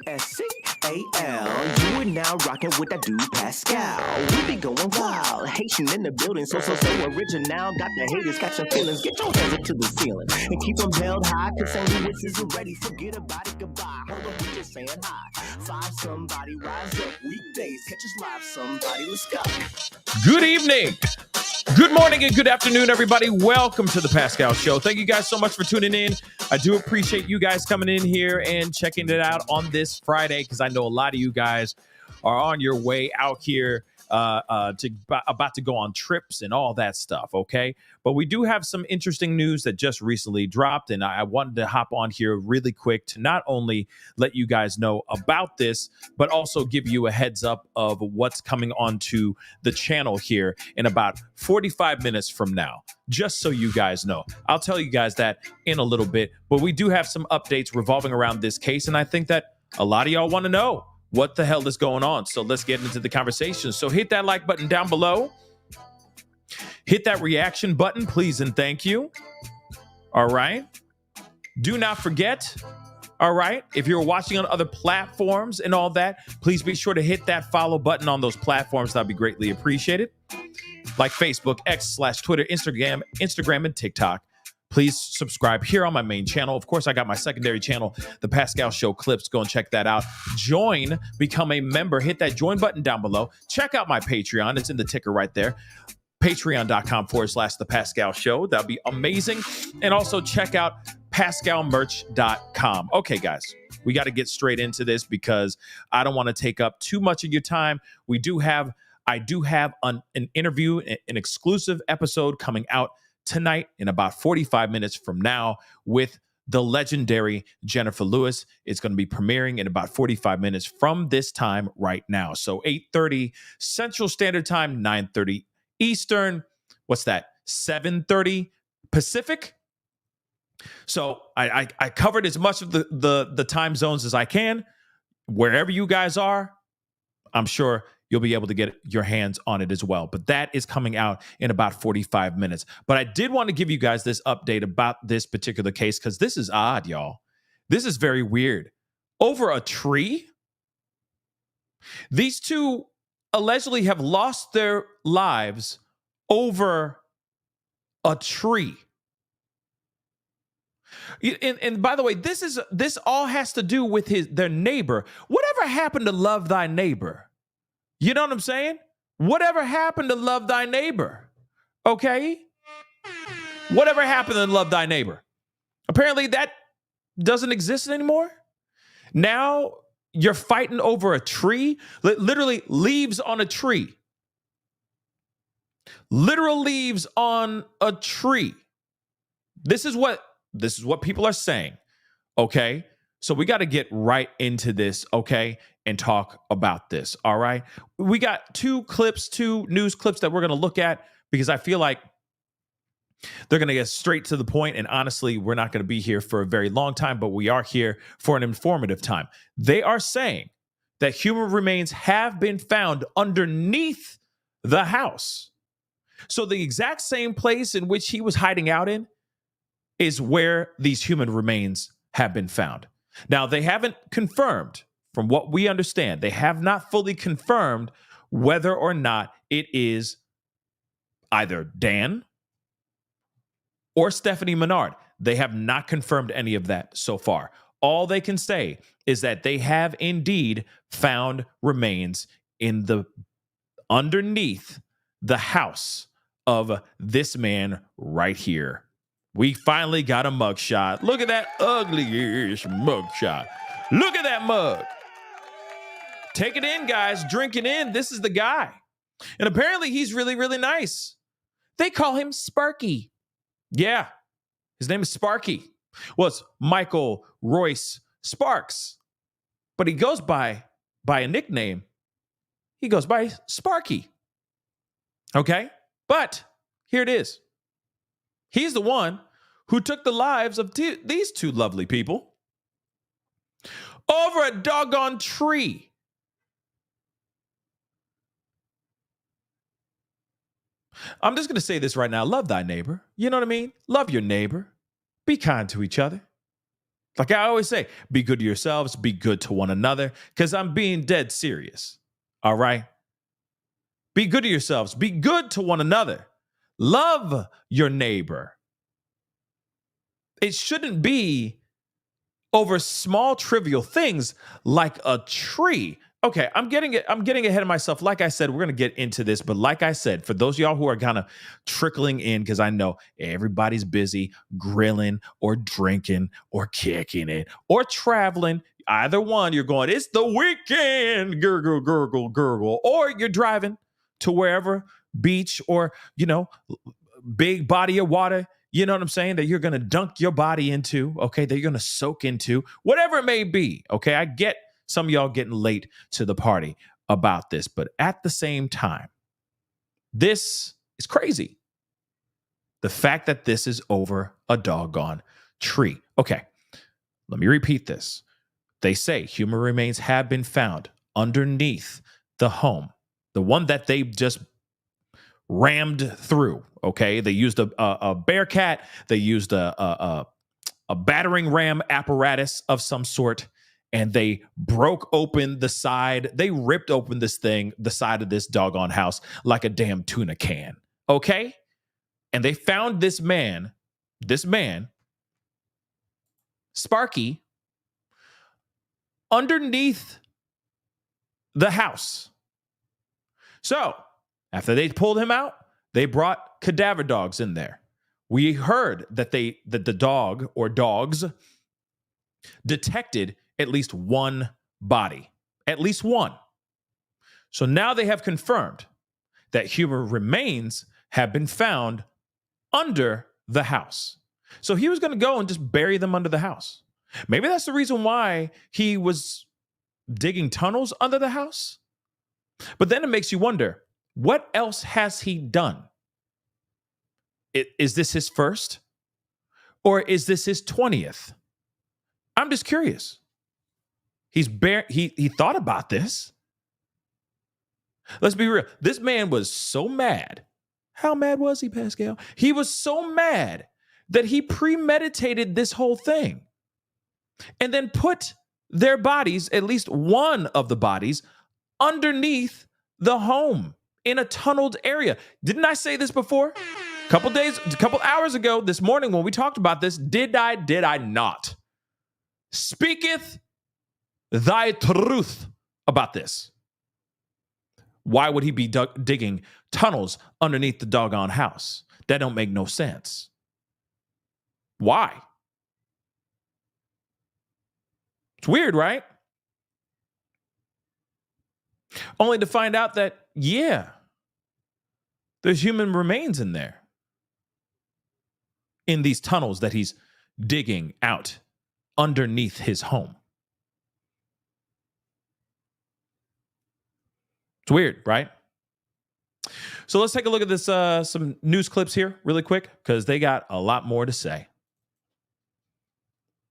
Pascal. You are now rocking with that dude Pascal. We be going wild, Haitian in the building, so original. Got the haters catching feelings. Get your hands up to the ceiling and keep them held high. Cause St. Louis isn't ready. Forget about it, goodbye. Hold on, we just saying hi. Five somebody, rise up. Weekdays, catch us live. Somebody, let's go. Good evening. Good morning and good afternoon, everybody. Welcome to the Pascal Show. Thank you guys so much for tuning in. I do appreciate you guys coming in here and checking it out on this Friday, because I know a lot of you guys are on your way out here about to go on trips and all that stuff, okay? But we do have some interesting news that just recently dropped, and I wanted to hop on here really quick to not only let you guys know about this, but also give you a heads up of what's coming onto the channel here in about 45 minutes from now, just so you guys know. I'll tell you guys that in a little bit, but we do have some updates revolving around this case, and I think that a lot of y'all want to know what the hell is going on. So let's get into the conversation. So hit that like button down below. Hit that reaction button, please and thank you. All right. Do not forget, all right, if you're watching on other platforms and all that, please be sure to hit that follow button on those platforms. That'd be greatly appreciated. Like Facebook, X/Twitter, Instagram, and TikTok. Please subscribe here on my main channel. Of course, I got my secondary channel, The Pascal Show Clips. Go and check that out. Join, become a member. Hit that join button down below. Check out my Patreon. It's in the ticker right there. Patreon.com/The Pascal Show. That'll be amazing. And also check out PascalMerch.com. Okay, guys, we got to get straight into this because I don't want to take up too much of your time. I do have an interview, an exclusive episode coming out tonight in about 45 minutes from now with the legendary Jennifer Lewis. It's going to be premiering in about 45 minutes from this time right now. So 8:30 Central Standard Time, 9:30 Eastern. What's that? 7:30 Pacific. So I covered as much of the time zones as I can. Wherever you guys are, I'm sure you'll be able to get your hands on it as well. But that is coming out in about 45 minutes. But I did want to give you guys this update about this particular case because this is odd, y'all. This is very weird. Over a tree? These two allegedly have lost their lives over a tree. And by the way, this all has to do with their neighbor. Whatever happened to love thy neighbor? You know what I'm saying? Whatever happened to love thy neighbor? Okay? Whatever happened to love thy neighbor? Apparently that doesn't exist anymore. Now you're fighting over a tree, literally leaves on a tree. Literal leaves on a tree. This is what people are saying. Okay? So we got to get right into this, okay, and talk about this, all right? We got two news clips that we're going to look at because I feel like they're going to get straight to the point, and honestly, we're not going to be here for a very long time, but we are here for an informative time. They are saying that human remains have been found underneath the house. So the exact same place in which he was hiding out in is where these human remains have been found. Now, they haven't confirmed, from what we understand, they have not fully confirmed whether or not it is either Dan or Stephanie Menard. They have not confirmed any of that so far. All they can say is that they have indeed found remains underneath the house of this man right here. We finally got a mugshot. Look at that ugly-ish mugshot. Look at that mug. Take it in, guys. Drink it in. This is the guy. And apparently he's really, really nice. They call him Sparky. Yeah, his name is Sparky. Well, it's Michael Royce Sparks. But he goes by a nickname. He goes by Sparky. Okay? But here it is. He's the one who took the lives of these two lovely people over a doggone tree. I'm just going to say this right now. Love thy neighbor. You know what I mean? Love your neighbor. Be kind to each other. Like I always say, be good to yourselves, be good to one another, because I'm being dead serious. All right? Be good to yourselves, be good to one another. Love your neighbor. It shouldn't be over small trivial things like a tree. Okay, I'm getting ahead of myself. Like I said, we're going to get into this, but like I said, for those of y'all who are kind of trickling in, because I know everybody's busy grilling or drinking or kicking it or traveling. Either one, you're going, it's the weekend, gurgle, gurgle, gurgle, or you're driving to wherever, beach or, big body of water, you know what I'm saying, that you're going to dunk your body into, okay, that you're going to soak into, whatever it may be, okay? I get some of y'all getting late to the party about this, but at the same time, this is crazy. The fact that this is over a doggone tree. Okay, let me repeat this. They say human remains have been found underneath the home, the one that they just rammed through. Okay, they used a Bearcat. They used a battering ram apparatus of some sort, and they broke open the side. They ripped open the side of this doggone house like a damn tuna can. Okay, and they found this man, Sparky, underneath the house. So after they pulled him out, they brought cadaver dogs in there. We heard that the dog or dogs detected at least one body, at least one. So now they have confirmed that human remains have been found under the house. So he was going to go and just bury them under the house. Maybe that's the reason why he was digging tunnels under the house. But then it makes you wonder, what else has he done? Is this his first? Or is this his 20th? I'm just curious. He thought about this. Let's be real. This man was so mad. How mad was he, Pascal? He was so mad that he premeditated this whole thing and then put their bodies, at least one of the bodies, underneath the home in a tunneled area. Didn't I say this before? A couple hours ago, this morning when we talked about this, did I not? Speaketh thy truth about this. Why would he be digging tunnels underneath the doggone house? That don't make no sense. Why? It's weird, right? Only to find out that, yeah, there's human remains in there. In these tunnels that he's digging out underneath his home. It's weird, right? So let's take a look at this, some news clips here really quick, because they got a lot more to say.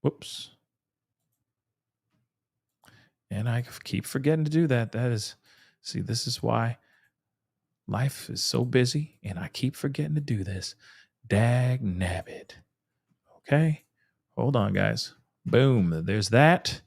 Whoops. And I keep forgetting to do that. This is why life is so busy, and I keep forgetting to do this. Dag nabbit. Okay. Hold on, guys. Boom. There's that.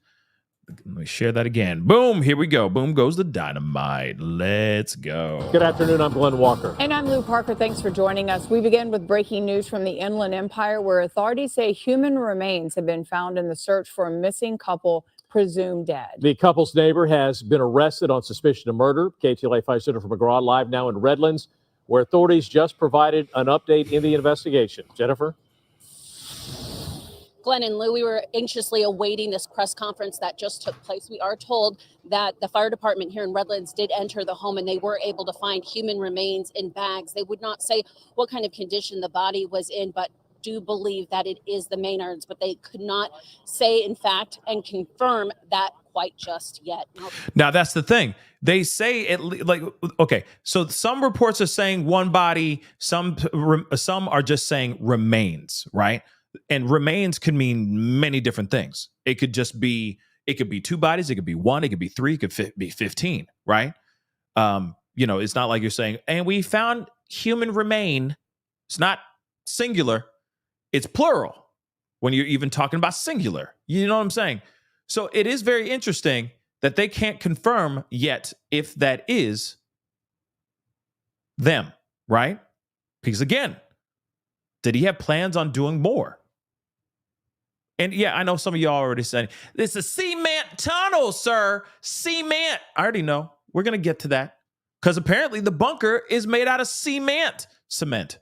Let me share that again. Boom. Here we go. Boom goes the dynamite. Let's go. Good afternoon. I'm Glenn Walker. And I'm Lou Parker. Thanks for joining us. We begin with breaking news from the Inland Empire, where authorities say human remains have been found in the search for a missing couple presumed dead. The couple's neighbor has been arrested on suspicion of murder. KTLA 5 Center from McGraw live now in Redlands, where authorities just provided an update in the investigation. Jennifer? Glenn and Lou, we were anxiously awaiting this press conference that just took place. We are told that the fire department here in Redlands did enter the home and they were able to find human remains in bags. They would not say what kind of condition the body was in, but do believe that it is the Menards, but they could not say in fact and confirm that quite just yet. Now that's the thing. They say okay, so some reports are saying one body, some are just saying remains, right? And remains can mean many different things. It could be two bodies, it could be one, it could be three, it could be 15, right? It's not like you're saying, and we found human remain. It's not singular, it's plural. when you're even talking about singular. You know what I'm saying? So it is very interesting that they can't confirm yet if that is them, right? Because again, did he have plans on doing more? And yeah, I know some of y'all already said, it's a cement tunnel, sir. Cement. I already know. We're going to get to that. Because apparently the bunker is made out of cement. Cement.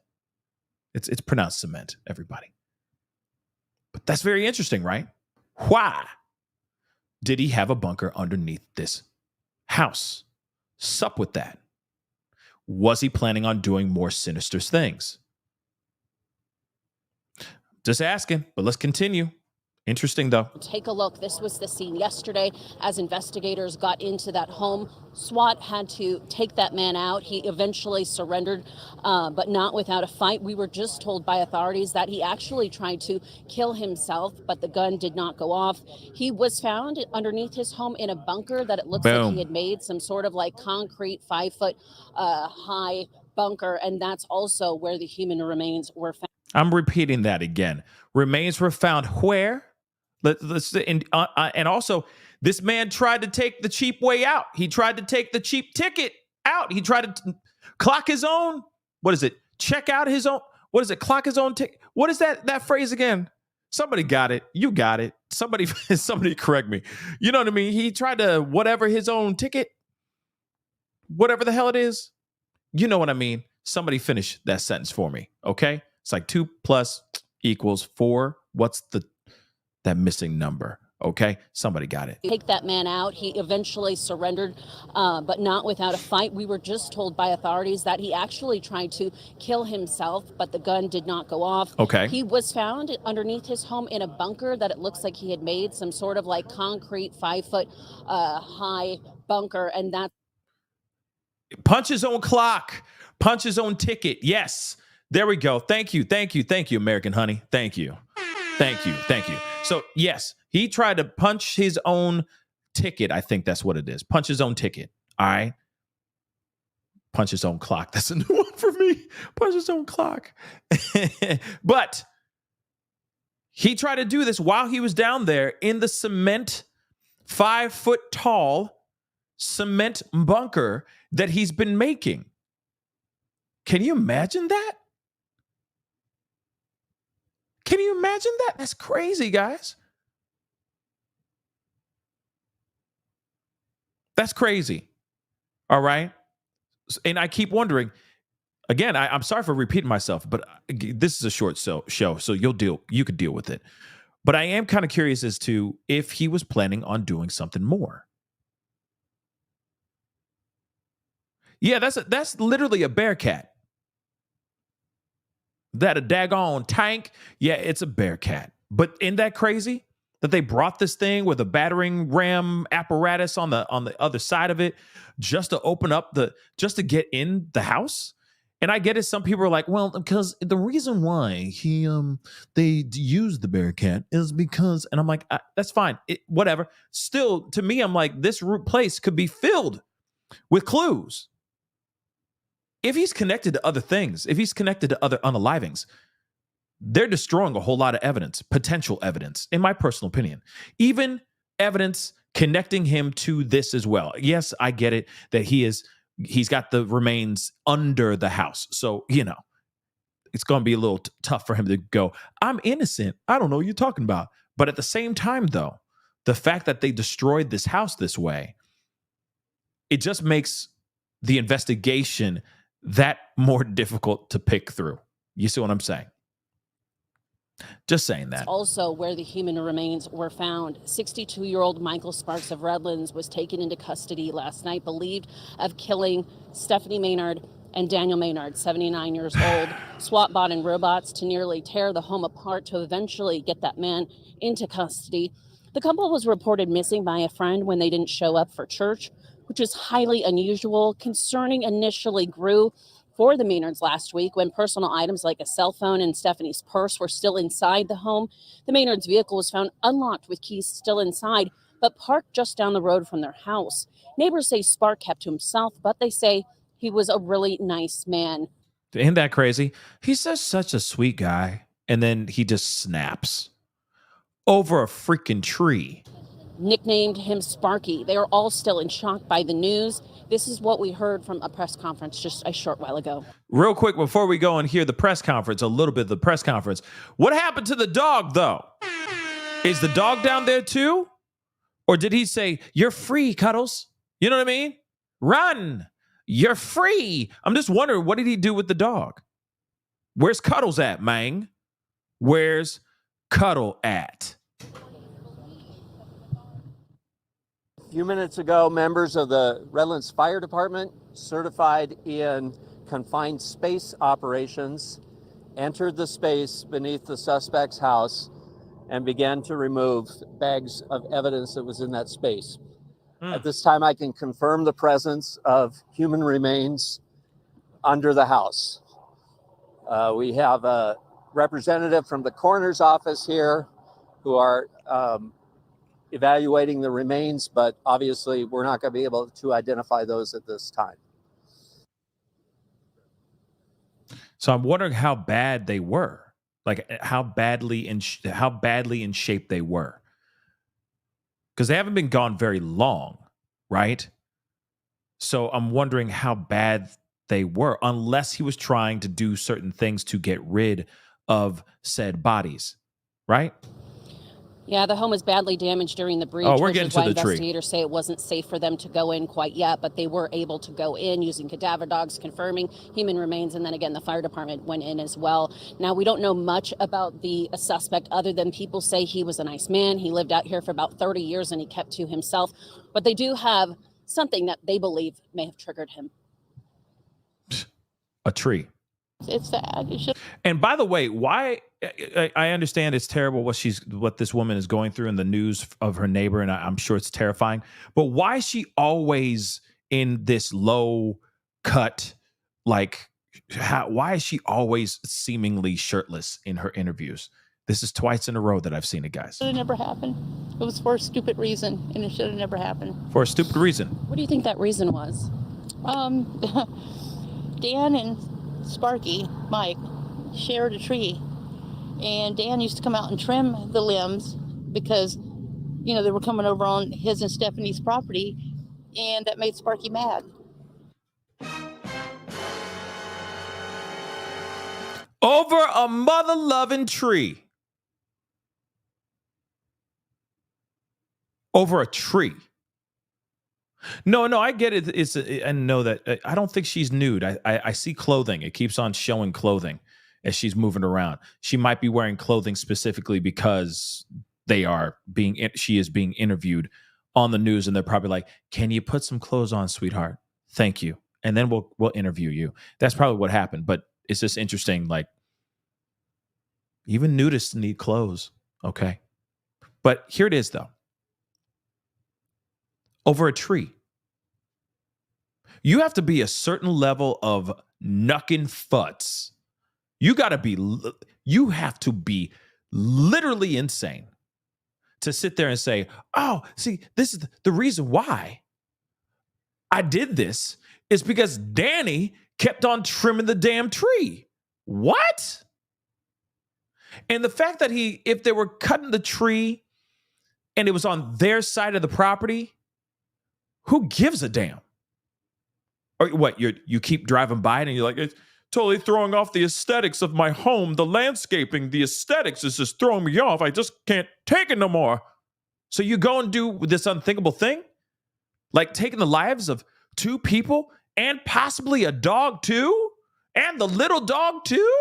It's pronounced cement, everybody. But that's very interesting, right? Why did he have a bunker underneath this house? Sup with that. Was he planning on doing more sinister things? Just asking, but let's continue. Interesting, though. Take a look. This was the scene yesterday as investigators got into that home. SWAT had to take that man out. He eventually surrendered, but not without a fight. We were just told by authorities that he actually tried to kill himself, but the gun did not go off. He was found underneath his home in a bunker that it looks like he had made, some sort of like concrete 5-foot high bunker. And that's also where the human remains were found. I'm repeating that again. Remains were found where? And also, this man tried to take the cheap way out. He tried to take the cheap ticket out. He tried to clock his own. What is it? Check out his own. What is it? Clock his own ticket. What is that phrase again? Somebody got it. You got it. Somebody correct me. You know what I mean? He tried to whatever his own ticket, whatever the hell it is. You know what I mean? Somebody finish that sentence for me. Okay. It's like 2 + = 4. What's that missing number? Okay, somebody got it. Take that man out. He eventually surrendered, but not without a fight. We were just told by authorities that he actually tried to kill himself, but the gun did not go off. Okay. He was found underneath his home in a bunker that it looks like he had made, some sort of like concrete 5-foot high bunker, and that. Punch his own clock. Punch his own ticket. Yes. There we go. Thank you, American honey. Thank you. So, yes, he tried to punch his own ticket. I think that's what it is. Punch his own ticket. All right. Punch his own clock. That's a new one for me. Punch his own clock. But he tried to do this while he was down there in the cement, 5-foot tall cement bunker that he's been making. Can you imagine that? Can you imagine that? That's crazy, guys. That's crazy. All right. And I keep wondering, again, I'm sorry for repeating myself, but this is a short show, so you could deal with it. But I am kind of curious as to if he was planning on doing something more. Yeah, that's literally a Bearcat. That a daggone tank? Yeah, it's a Bearcat. But isn't that crazy that they brought this thing with a battering ram apparatus on the other side of it just to open up just to get in the house? And I get it. Some people are like, well, because the reason why they used the Bearcat is because, and I'm like, that's fine. Whatever. Still, to me, I'm like, this place could be filled with clues. If he's connected to other things, if he's connected to other unalivings, they're destroying a whole lot of evidence, potential evidence, in my personal opinion. Even evidence connecting him to this as well. Yes, I get it that he's got the remains under the house. So, it's going to be a little tough for him to go, I'm innocent. I don't know what you're talking about. But at the same time, though, the fact that they destroyed this house this way, it just makes the investigation that more difficult to pick through. You see what I'm saying? Just saying that. Also where the human remains were found. 62-year-old Michael Sparks of Redlands was taken into custody last night, believed of killing Stephanie Menard and Daniel Menard, 79 years old. SWAT brought in robots to nearly tear the home apart to eventually get that man into custody. The couple was reported missing by a friend when they didn't show up for church, which is highly unusual. Concerning initially grew for the Menards last week when personal items like a cell phone and Stephanie's purse were still inside the home. The Menards' vehicle was found unlocked with keys still inside, but parked just down the road from their house. Neighbors say Spark kept to himself, but they say he was a really nice man. Isn't that crazy? He's just such a sweet guy, and then he just snaps. over a freaking tree. Nicknamed him Sparky. They are all still in shock by the news. This is what we heard from a press conference just a short while ago. Real quick, before we go and hear the press conference, a little bit of the press conference. What happened to the dog, though? Is the dog down there too? Or did he say, "You're free, Cuddles"? You know what I mean? Run. You're free. I'm just wondering, what did he do with the dog? Where's Cuddles at, man? Where's Cuddle at? A few minutes ago, members of the Redlands Fire Department, certified in confined space operations, entered the space beneath the suspect's house and began to remove bags of evidence that was in that space. At this time, I can confirm the presence of human remains under the house. We have a representative from the coroner's office here who are evaluating the remains, but obviously we're not going to be able to identify those at this time. So I'm wondering how bad they were, like how badly in shape they were, because they haven't been gone very long, right? So I'm wondering how bad they were, unless he was trying to do certain things to get rid of said bodies, right? Yeah, the home was badly damaged during the breach. Oh, we're which getting is to why the tree. investigators say it wasn't safe for them to go in quite yet, but they were able to go in using cadaver dogs, confirming human remains, and then again, the fire department went in as well. Now, we don't know much about the suspect other than people say he was a nice man. He lived out here for about 30 years and he kept to himself, but they do have something that they believe may have triggered him. A tree. It's sad. And by the way, why I understand it's terrible what this woman is going through in the news of her neighbor, and I'm sure it's terrifying. But why is she always in this low cut? Like, why is she always seemingly shirtless in her interviews? This is twice in a row that I've seen it, guys. It should have never happened. It was for a stupid reason, and it should have never happened. For a stupid reason. What do you think that reason was? Dan and Sparky, Mike, shared a tree, and Dan used to come out and trim the limbs because, you know, they were coming over on his and Stephanie's property, and that made Sparky mad. Over a mother-loving tree. Over a tree. No, I get it. I know that. I don't think she's nude. I see clothing. It keeps on showing clothing as she's moving around. She might be wearing clothing specifically because she is being interviewed on the news, and they're probably like, "Can you put some clothes on, sweetheart? Thank you." And then we'll interview you. That's probably what happened. But it's just interesting. Like, even nudists need clothes. Okay. But here it is, though. Over a tree. You have to be a certain level of knuckin' futz. You have to be literally insane to sit there and say, "Oh, see, this is the reason why I did this is because Danny kept on trimming the damn tree." What? And the fact that if they were cutting the tree and it was on their side of the property, who gives a damn? Or what, you keep driving by it and you're like, "It's totally throwing off the aesthetics of my home. The landscaping, the aesthetics is just throwing me off. I just can't take it no more." So you go and do this unthinkable thing? Like taking the lives of 2 people and possibly a dog too? And the little dog too?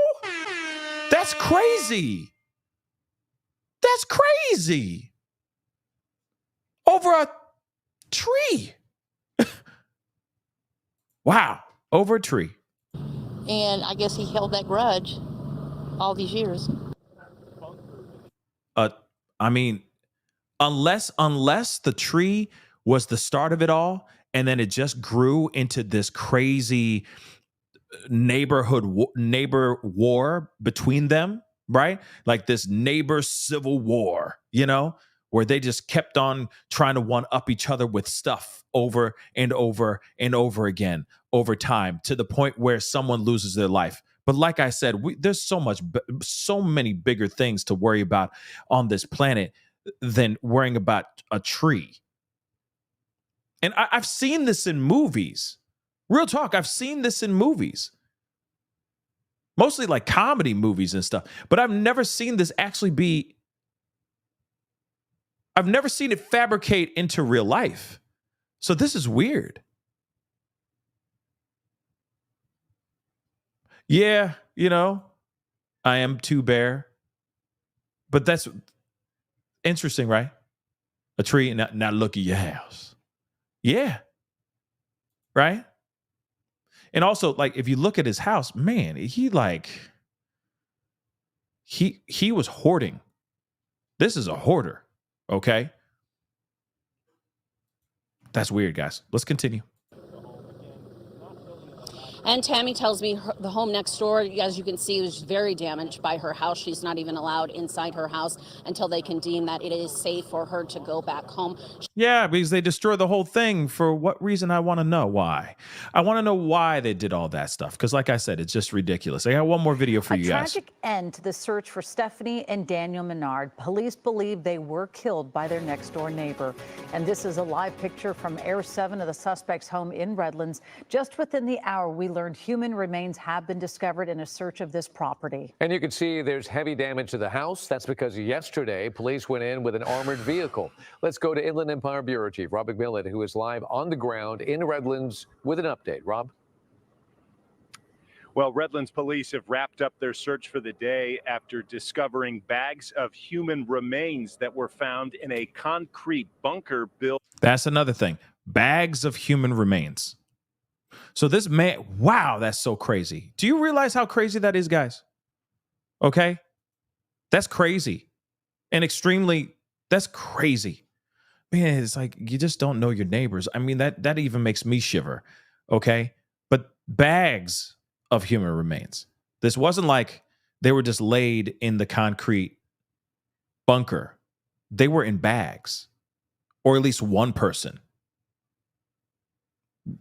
That's crazy. That's crazy. Over a tree. Wow. Over a tree. And I guess he held that grudge all these years. I mean, unless the tree was the start of it all, and then it just grew into this crazy neighbor war between them, right? Like this neighbor civil war, where they just kept on trying to one up each other with stuff over and over and over again over time, to the point where someone loses their life. But like I said, there's so many bigger things to worry about on this planet than worrying about a tree. And I've seen this in movies. Real talk, I've seen this in movies. Mostly like comedy movies and stuff. But I've never seen this actually I've never seen it fabricate into real life. So this is weird. Yeah, I am too bare. But that's interesting, right? A tree, now look at your house. Yeah. Right? And also, like, if you look at his house, man, he was hoarding. This is a hoarder, okay? That's weird, guys. Let's continue. And Tammy tells me the home next door, as you can see, was very damaged by her house. She's not even allowed inside her house until they can deem that it is safe for her to go back home. Yeah, because they destroyed the whole thing. For what reason? I want to know why. I want to know why they did all that stuff. Because like I said, it's just ridiculous. I got one more video for you guys. A tragic end to the search for Stephanie and Daniel Menard. Police believe they were killed by their next door neighbor. And this is a live picture from Air 7 of the suspect's home in Redlands. Just within the hour, we learned human remains have been discovered in a search of this property. And you can see there's heavy damage to the house. That's because yesterday police went in with an armored vehicle. Let's go to Inland Empire Bureau Chief Rob McMillan, who is live on the ground in Redlands with an update. Rob? Well, Redlands police have wrapped up their search for the day after discovering bags of human remains that were found in a concrete bunker built. That's another thing. Bags of human remains. So this man, wow, that's so crazy. Do you realize how crazy that is, guys? Okay? That's crazy. And that's crazy. Man, it's like you just don't know your neighbors. I mean, that even makes me shiver. Okay? But bags of human remains. This wasn't like they were just laid in the concrete bunker. They were in bags. Or at least one person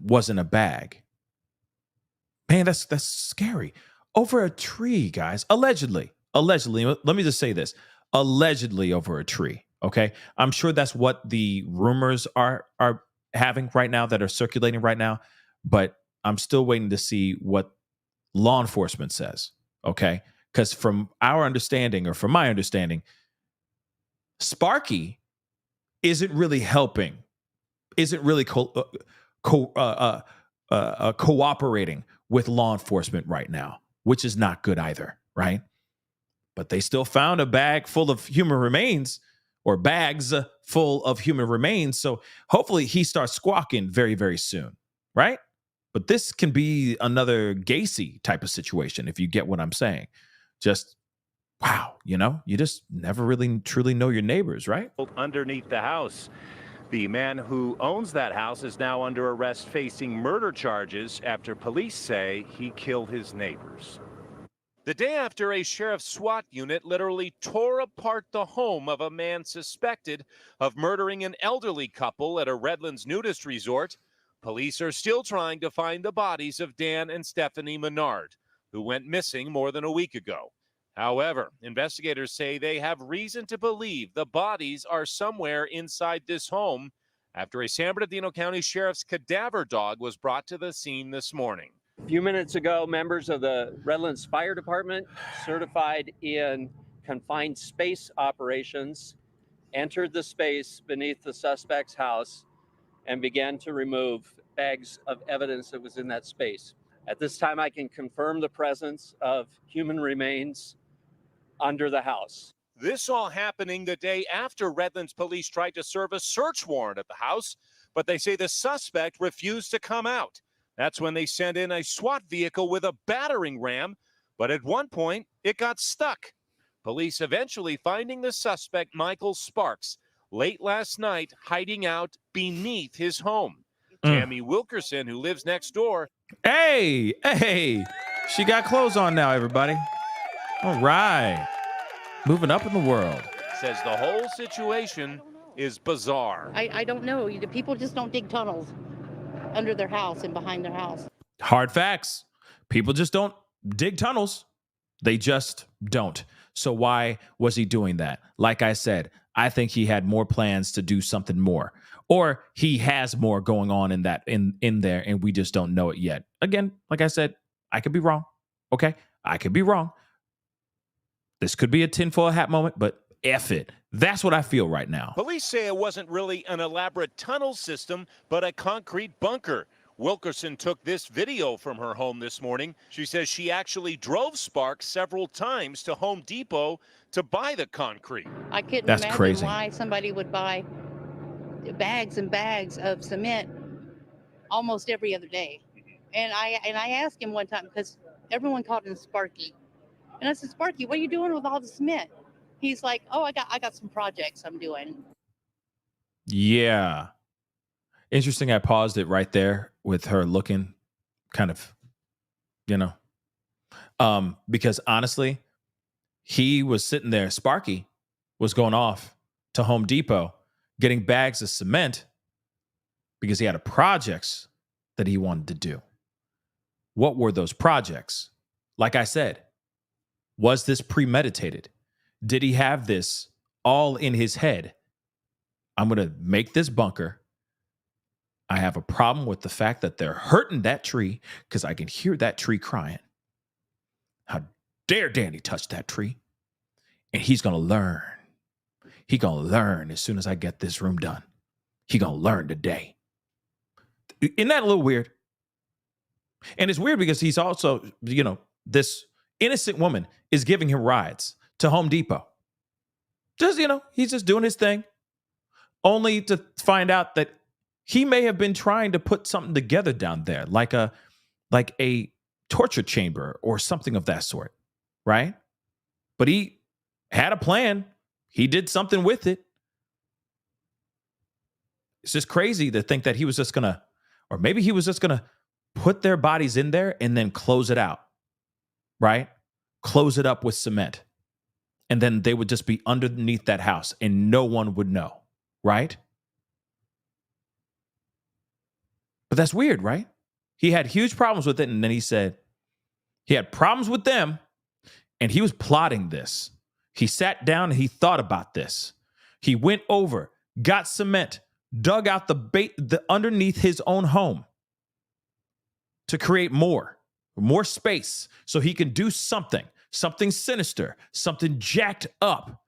was in a bag. Man, that's scary. Over a tree, guys. Allegedly. Let me just say this. Allegedly over a tree. Okay. I'm sure that's what the rumors are having right now, that are circulating right now. But I'm still waiting to see what law enforcement says. Okay. Because from our understanding, or from my understanding, Sparky isn't really helping, isn't really cooperating with law enforcement right now, which is not good either, right? But they still found a bag full of human remains, or bags full of human remains. So hopefully he starts squawking very, very soon, right? But this can be another Gacy type of situation, if you get what I'm saying. Just, wow, you just never really truly know your neighbors, right? Underneath the house. The man who owns that house is now under arrest facing murder charges after police say he killed his neighbors. The day after a sheriff's SWAT unit literally tore apart the home of a man suspected of murdering an elderly couple at a Redlands nudist resort, police are still trying to find the bodies of Dan and Stephanie Menard, who went missing more than a week ago. However, investigators say they have reason to believe the bodies are somewhere inside this home after a San Bernardino County Sheriff's cadaver dog was brought to the scene this morning. A few minutes ago, members of the Redlands Fire Department, certified in confined space operations, entered the space beneath the suspect's house and began to remove bags of evidence that was in that space. At this time, I can confirm the presence of human remains under the house. This all happening the day after Redlands police tried to serve a search warrant at the house, but they say the suspect refused to come out. That's when they sent in a SWAT vehicle with a battering ram, but at one point it got stuck. Police eventually finding the suspect, Michael Sparks, late last night hiding out beneath his home. Tammy Wilkerson, who lives next door. Hey, she got clothes on now, everybody. All right. Moving up in the world. Says the whole situation is bizarre. I don't know. People just don't dig tunnels under their house and behind their house. Hard facts. People just don't dig tunnels. They just don't. So why was he doing that? Like I said, I think he had more plans to do something more, or he has more going on in that in there, and we just don't know it yet. Again, like I said, I could be wrong. Okay, I could be wrong. This could be a tinfoil hat moment, but F it. That's what I feel right now. Police say it wasn't really an elaborate tunnel system, but a concrete bunker. Wilkerson took this video from her home this morning. She says she actually drove Sparks several times to Home Depot to buy the concrete. I couldn't That's imagine crazy. why somebody would buy bags and bags of cement almost every other day. And I asked him one time, because everyone called him Sparky. And I said, Sparky, what are you doing with all the cement? He's like, oh, I got some projects I'm doing. Yeah. Interesting. I paused it right there with her looking kind of, because honestly, he was sitting there. Sparky was going off to Home Depot, getting bags of cement because he had projects that he wanted to do. What were those projects? Like I said, was this premeditated? Did he have this all in his head? I'm going to make this bunker. I have a problem with the fact that they're hurting that tree because I can hear that tree crying. How dare Danny touch that tree? And he's going to learn. He's going to learn as soon as I get this room done. He's going to learn today. Isn't that a little weird? And it's weird because he's also, this innocent woman is giving him rides to Home Depot. Just, he's just doing his thing. Only to find out that he may have been trying to put something together down there, like a torture chamber or something of that sort, right? But he had a plan. He did something with it. It's just crazy to think that he was just gonna, or maybe he was just gonna put their bodies in there and then close it out, right? Close it up with cement. And then they would just be underneath that house and no one would know, right? But that's weird, right? He had huge problems with it. And then he said he had problems with them and he was plotting this. He sat down and he thought about this. He went over, got cement, dug out the underneath his own home to create more space so he can do something sinister, something jacked up.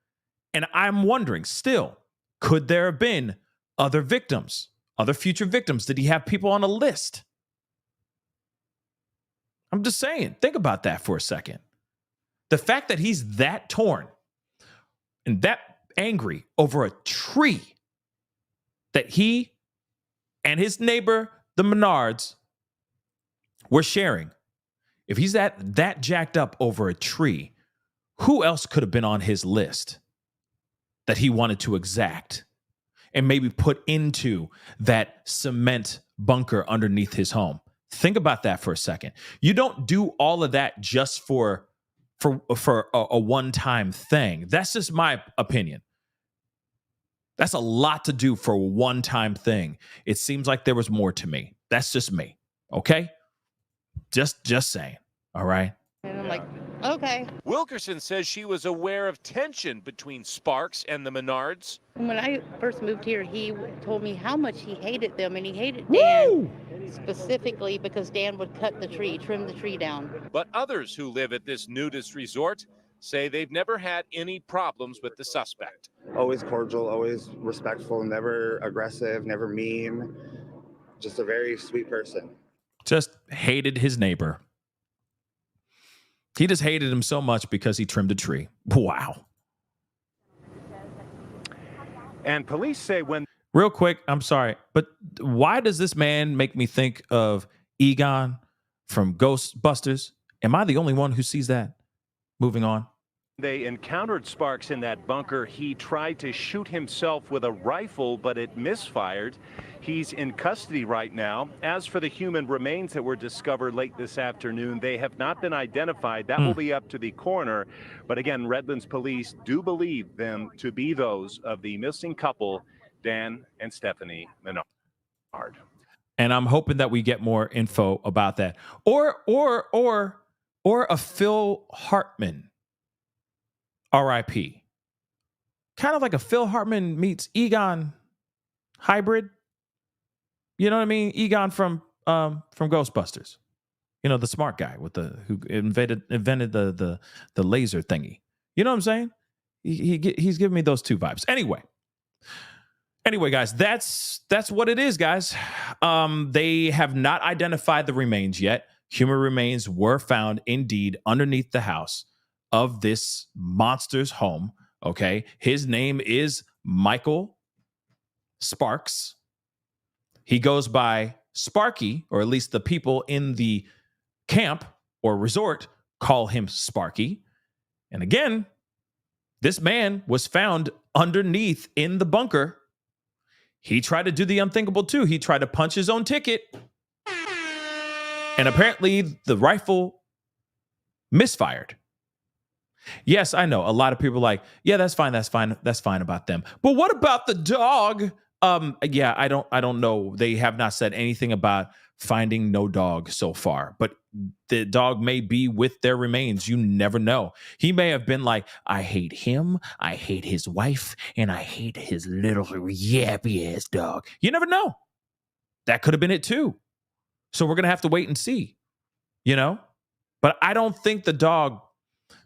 And I'm wondering still, could there have been other victims? Other future victims? Did he have people on a list? I'm just saying, think about that for a second. The fact that he's that torn and that angry over a tree that he and his neighbor, the Menards, were sharing. If he's that jacked up over a tree, who else could have been on his list that he wanted to exact and maybe put into that cement bunker underneath his home? Think about that for a second. You don't do all of that just for a one-time thing. That's just my opinion. That's a lot to do for a one-time thing. It seems like there was more to me. That's just me. Okay? Just saying. All right? And I'm like, okay. Wilkerson says she was aware of tension between Sparks and the Menards. When I first moved here, he told me how much he hated them, and he hated Dan specifically because Dan would cut the tree, trim the tree down. But others who live at this nudist resort say they've never had any problems with the suspect. Always cordial, always respectful, never aggressive, never mean. Just a very sweet person. Just hated his neighbor. He just hated him so much because he trimmed a tree. Wow. And police say when... Real quick, I'm sorry, but why does this man make me think of Egon from Ghostbusters? Am I the only one who sees that? Moving on. They encountered Sparks in that bunker. He tried to shoot himself with a rifle, but it misfired. He's in custody right now. As for the human remains that were discovered late this afternoon, they have not been identified. That will be up to the coroner. But again, Redlands police do believe them to be those of the missing couple, Dan and Stephanie Menard. And I'm hoping that we get more info about that. Or or a Phil Hartman, R.I.P. Kind of like a Phil Hartman meets Egon hybrid. You know what I mean? Egon from Ghostbusters. You know, the smart guy with who invented the laser thingy. You know what I'm saying? He's giving me those two vibes. Anyway, guys, that's what it is, guys. They have not identified the remains yet. Human remains were found indeed underneath the house of this monster's home. Okay, his name is Michael Sparks. He goes by Sparky, or at least the people in the camp or resort call him Sparky. And again, this man was found underneath in the bunker. He tried to do the unthinkable too. He tried to punch his own ticket. And apparently the rifle misfired. Yes, I know. A lot of people are like, yeah, that's fine about them. But what about the dog? Yeah, I don't know. They have not said anything about finding no dog so far, but the dog may be with their remains. You never know. He may have been like, I hate him, I hate his wife, and I hate his little yappy ass dog. You never know. That could have been it too. So we're going to have to wait and see, you know? But I don't think the dog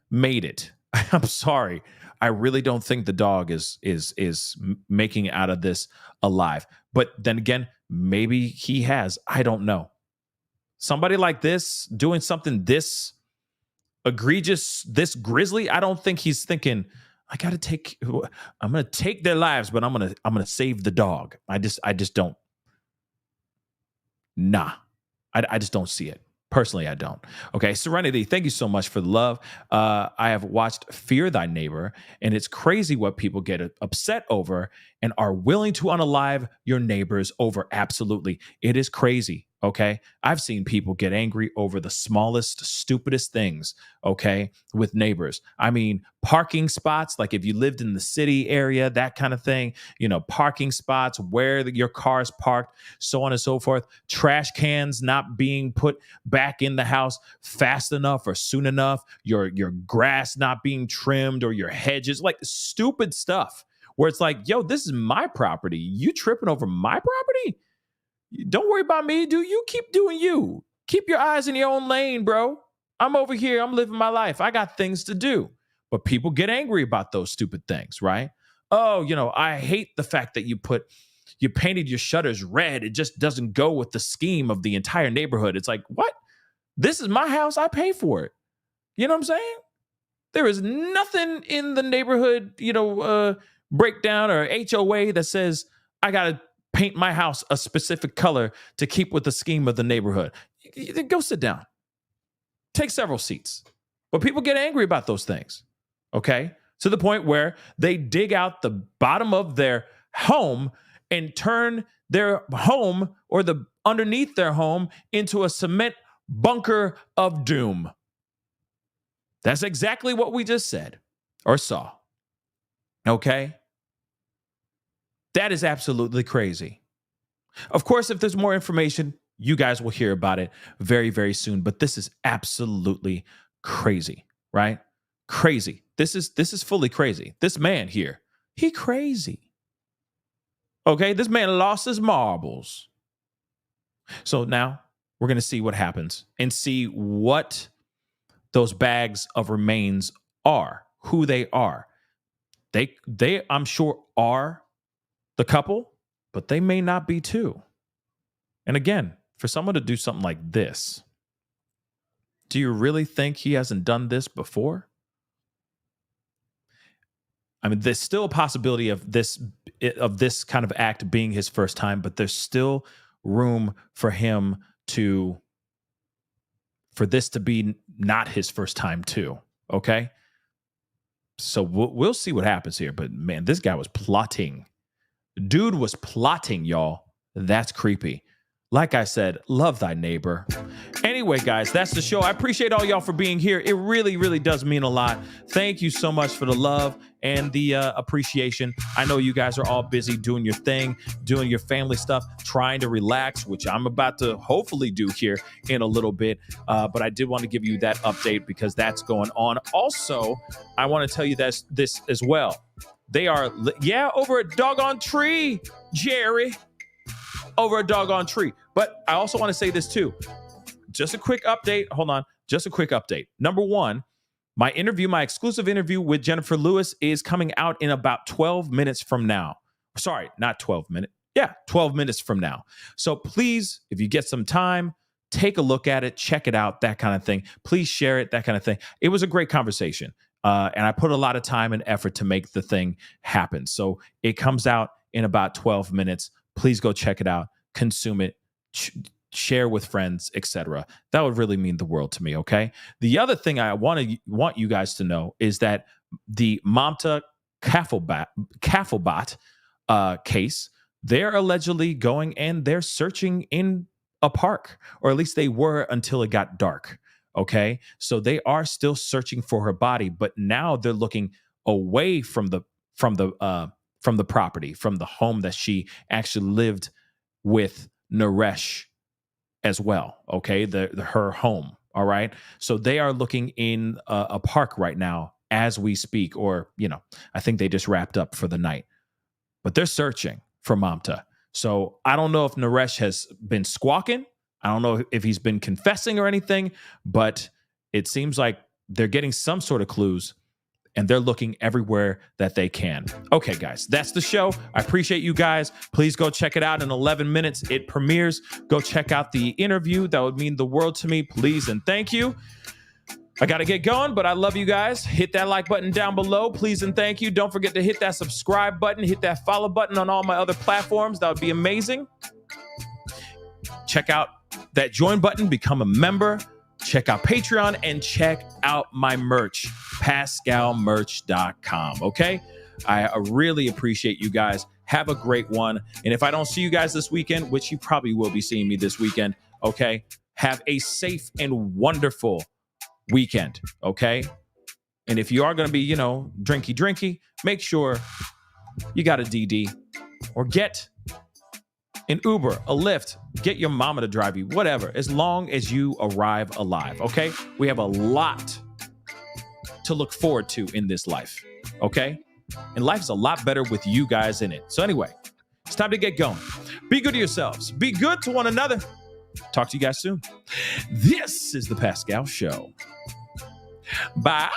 made it. I'm sorry. I really don't think the dog is making it out of this alive. But then again, maybe he has. I don't know. Somebody like this doing something this egregious, this grisly, I don't think he's thinking, I'm going to take their lives, but I'm going to save the dog. I just don't. Nah. I just don't see it. Personally, I don't. Okay, Serenity, thank you so much for the love. I have watched Fear Thy Neighbor, and it's crazy what people get upset over and are willing to unalive your neighbors over. Absolutely. It is crazy, okay? I've seen people get angry over the smallest, stupidest things, okay, with neighbors. I mean, parking spots, like if you lived in the city area, that kind of thing, you know, parking spots, where your car is parked, so on and so forth. Trash cans not being put back in the house fast enough or soon enough, your grass not being trimmed or your hedges, like stupid stuff where it's like, yo, this is my property. You tripping over my property? Don't worry about me, dude. You keep doing you. Keep your eyes in your own lane, bro. I'm over here. I'm living my life. I got things to do. But people get angry about those stupid things, right? Oh, you know, I hate the fact that you painted your shutters red. It just doesn't go with the scheme of the entire neighborhood. It's like, what? This is my house. I pay for it. You know what I'm saying? There is nothing in the neighborhood, breakdown or HOA that says I got to paint my house a specific color to keep with the scheme of the neighborhood. Go sit down. Take several seats. But people get angry about those things, okay? To the point where they dig out the bottom of their home and turn their home or the underneath their home into a cement bunker of doom. That's exactly what we just said or saw, okay? That is absolutely crazy. Of course, if there's more information, you guys will hear about it very, very soon. But this is absolutely crazy, right? Crazy. This is fully crazy. This man here, he crazy. Okay, this man lost his marbles. So now we're going to see what happens and see what those bags of remains are, who they are. They I'm sure are the couple, but they may not be too. And again, for someone to do something like this, do you really think he hasn't done this before? I mean, there's still a possibility of this kind of act being his first time, but there's still room for him for this to be not his first time too. Okay. So we'll see what happens here. But man, this guy was plotting. Dude was plotting, y'all. That's creepy. like I said, love thy neighbor. Anyway, guys, that's the show. I appreciate all y'all for being here. It really, really does mean a lot. Thank you so much for the love and the appreciation. I know you guys are all busy doing your thing, doing your family stuff, trying to relax, which I'm about to hopefully do here in a little bit. But I did want to give you that update because that's going on. Also, I want to tell you this as well. They are, over a doggone tree, Jerry. Over a doggone tree. But I also want to say this too. Just a quick update. Hold on. Just a quick update. Number one, my exclusive interview with Jennifer Lewis is coming out in about 12 minutes from now. Sorry, not 12 minutes. Yeah, 12 minutes from now. So please, if you get some time, take a look at it, check it out, that kind of thing. Please share it, that kind of thing. It was a great conversation. And I put a lot of time and effort to make the thing happen. So it comes out in about 12 minutes. Please go check it out, consume it, share with friends, etc. That would really mean the world to me, okay? The other thing I want you guys to know is that the Mamta Kaffelbot case, they're allegedly going and they're searching in a park, or at least they were until it got dark, okay? So they are still searching for her body, but now they're looking away from the property, from the home that she actually lived with Naresh as well, okay? Her home, all right? So they are looking in a park right now as we speak, or, I think they just wrapped up for the night. But they're searching for Mamta. So I don't know if Naresh has been squawking. I don't know if he's been confessing or anything, but it seems like they're getting some sort of clues, and they're looking everywhere that they can. Okay, guys, that's the show. I appreciate you guys. Please go check it out in 11 minutes. It premieres. Go check out the interview. That would mean the world to me. Please and thank you. I got to get going, but I love you guys. Hit that like button down below. Please and thank you. Don't forget to hit that subscribe button. Hit that follow button on all my other platforms. That would be amazing. Check out that join button. Become a member. Check out Patreon and check out my merch, pascalmerch.com. Okay? I really appreciate you guys. Have a great one. And if I don't see you guys this weekend, which you probably will be seeing me this weekend, okay? Have a safe and wonderful weekend, okay? And if you are going to be, drinky, make sure you got a DD or get an Uber, a Lyft, get your mama to drive you, whatever, as long as you arrive alive, okay? We have a lot to look forward to in this life, okay? And life's a lot better with you guys in it. So anyway, it's time to get going. Be good to yourselves. Be good to one another. Talk to you guys soon. This is The Pascal Show. Bye.